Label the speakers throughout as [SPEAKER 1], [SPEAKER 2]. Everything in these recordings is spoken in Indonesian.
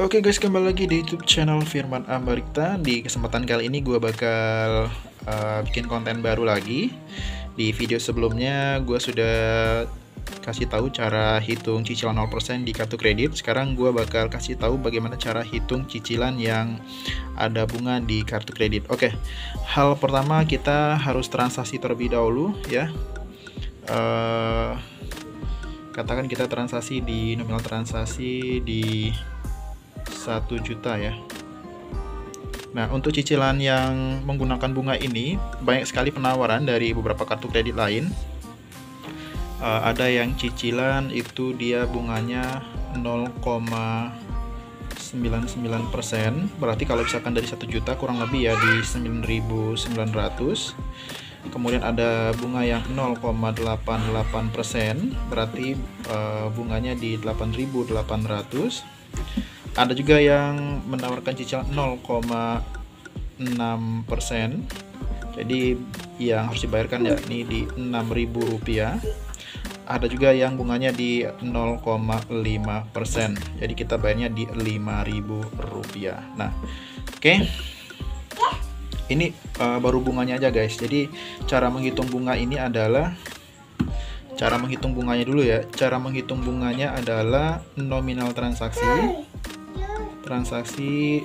[SPEAKER 1] Oke guys, kembali lagi di YouTube channel Firman Ambarita. Di kesempatan kali ini gue bakal bikin konten baru lagi. Di video sebelumnya gue sudah kasih tahu cara hitung cicilan 0% di kartu kredit. Sekarang gue bakal kasih tahu bagaimana cara hitung cicilan yang ada bunga di kartu kredit. Oke, hal pertama kita harus transaksi terlebih dahulu ya. Katakan kita transaksi di nominal transaksi di 1 juta ya. Nah, untuk cicilan yang menggunakan bunga ini banyak sekali penawaran dari beberapa kartu kredit lain. Ada yang cicilan itu dia bunganya 0,99%. Berarti kalau misalkan dari 1 juta kurang lebih ya di 9.900. Kemudian ada bunga yang 0,88%, berarti bunganya di 8.800. Ada juga yang menawarkan cicilan 0,6%. Jadi yang harus dibayarkan yakni di Rp6.000. Ada juga yang bunganya di 0,5%. Jadi kita bayarnya di Rp5.000. Nah, oke. Ini baru bunganya aja guys. Jadi cara menghitung bunga ini adalah cara menghitung bunganya dulu ya. Cara menghitung bunganya adalah nominal transaksi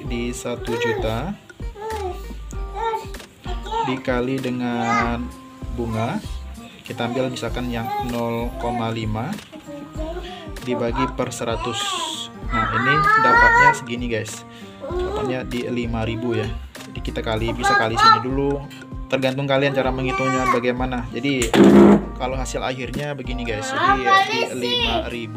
[SPEAKER 1] di 1 juta dikali dengan bunga. Kita ambil misalkan yang 0,5 dibagi per 100. Nah, ini dapatnya segini guys. Dapatnya di 5.000 ya. Jadi kita bisa kali sini dulu. Tergantung kalian cara menghitungnya bagaimana. Jadi kalau hasil akhirnya begini guys. Jadi di Rp5.000.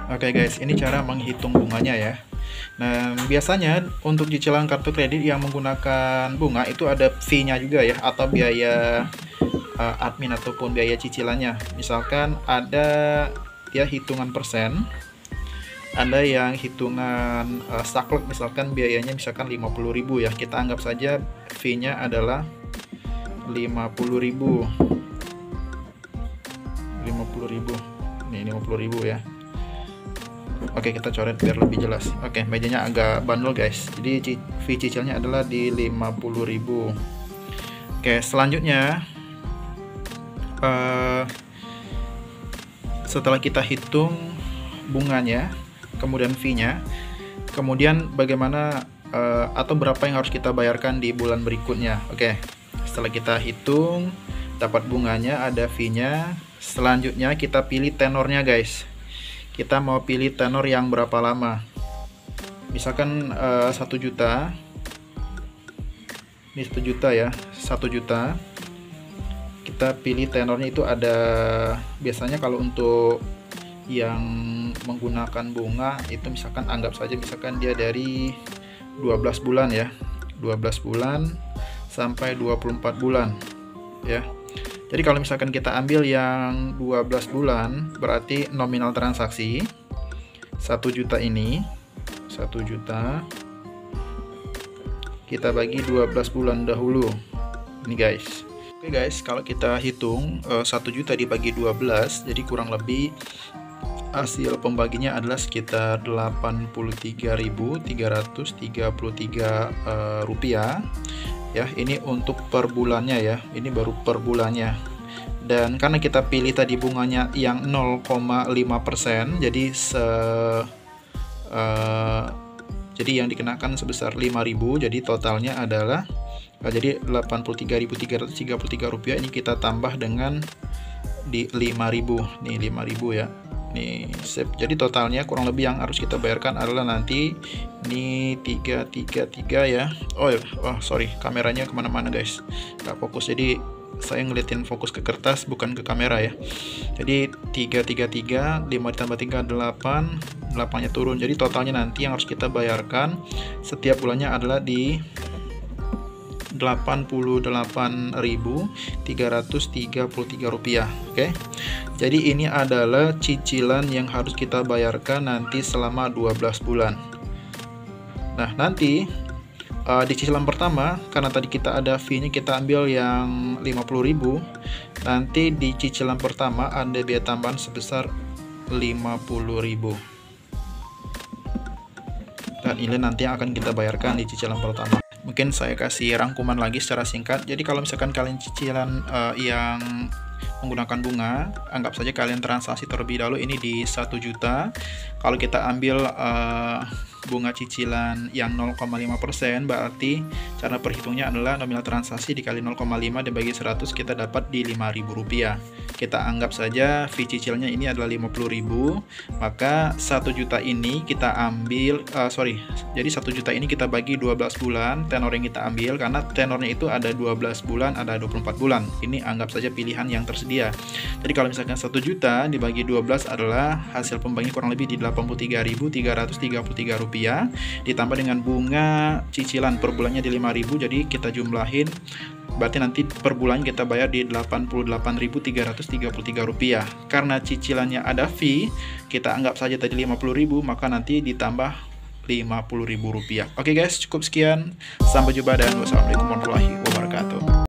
[SPEAKER 1] Oke guys, ini cara menghitung bunganya ya. Nah, biasanya untuk cicilan kartu kredit yang menggunakan bunga itu ada fee-nya juga ya, atau biaya admin ataupun biaya cicilannya. Misalkan ada ya hitungan persen, ada yang hitungan saklek, misalkan biayanya misalkan 50.000 ya. Kita anggap saja fee-nya adalah 50.000. Nih 50.000 ya. Oke, kita coret biar lebih jelas. Oke, mejanya agak bandel guys. Jadi fee cicilnya adalah di 50.000. Oke, selanjutnya setelah kita hitung bunganya, kemudian fee-nya, kemudian bagaimana atau berapa yang harus kita bayarkan di bulan berikutnya. Oke, setelah kita hitung dapat bunganya, ada fee-nya. Selanjutnya kita pilih tenornya guys. Kita mau pilih tenor yang berapa lama. Misalkan 1 juta. Ini 1 juta ya, 1 juta. Kita pilih tenornya itu ada, biasanya kalau untuk yang menggunakan bunga itu misalkan anggap saja misalkan dia dari 12 bulan ya. 12 bulan sampai 24 bulan ya. Jadi kalau misalkan kita ambil yang 12 bulan, berarti nominal transaksi 1 juta ini, 1 juta kita bagi 12 bulan dahulu. Ini guys. Oke guys, kalau kita hitung 1 juta dibagi 12, jadi kurang lebih hasil pembaginya adalah sekitar Rp83.333 rupiah. Ya, ini untuk per bulannya ya. Ini baru per bulannya. Dan karena kita pilih tadi bunganya yang 0,5%, jadi yang dikenakan sebesar 5.000. Jadi totalnya adalah jadi Rp83.333 rupiah. Ini kita tambah dengan di 5.000. Nih 5.000 ya. Nih sip. Jadi totalnya kurang lebih yang harus kita bayarkan adalah nanti ini 333 ya. Sorry, kameranya kemana-mana guys, nggak fokus. Jadi saya ngeliatin fokus ke kertas bukan ke kamera ya. Jadi 333 5 ditambah 3 8, 8-nya turun. Jadi totalnya nanti yang harus kita bayarkan setiap bulannya adalah di Rp88.333 rupiah. Oke. Jadi ini adalah cicilan yang harus kita bayarkan nanti selama 12 bulan. Nah, nanti di cicilan pertama, karena tadi kita ada fee-nya, kita ambil yang 50.000. Nanti di cicilan pertama ada biaya tambahan sebesar 50.000. Dan ini nanti yang akan kita bayarkan di cicilan pertama. Mungkin saya kasih rangkuman lagi secara singkat. Jadi kalau misalkan kalian cicilan yang menggunakan bunga, anggap saja kalian transaksi terlebih dahulu ini di 1 juta. Kalau kita ambil bunga cicilan yang 0,5%, berarti cara perhitungnya adalah nominal transaksi dikali 0,5 dibagi 100, kita dapat di Rp5.000. Kita anggap saja fee cicilnya ini adalah 50.000, maka 1 juta ini kita ambil, jadi 1 juta ini kita bagi 12 bulan tenor yang kita ambil, karena tenornya itu ada 12 bulan, ada 24 bulan. Ini anggap saja pilihan yang tersedia. Jadi kalau misalkan 1 juta dibagi 12 adalah hasil pembagian kurang lebih di Rp83.333, ditambah dengan bunga cicilan per bulannya di 5.000, jadi kita jumlahin, berarti nanti per bulan kita bayar di Rp88.333. Karena cicilannya ada fee, kita anggap saja tadi 50.000, maka nanti ditambah Rp50.000. Oke guys, cukup sekian, sampai jumpa dan wassalamualaikum warahmatullahi wabarakatuh.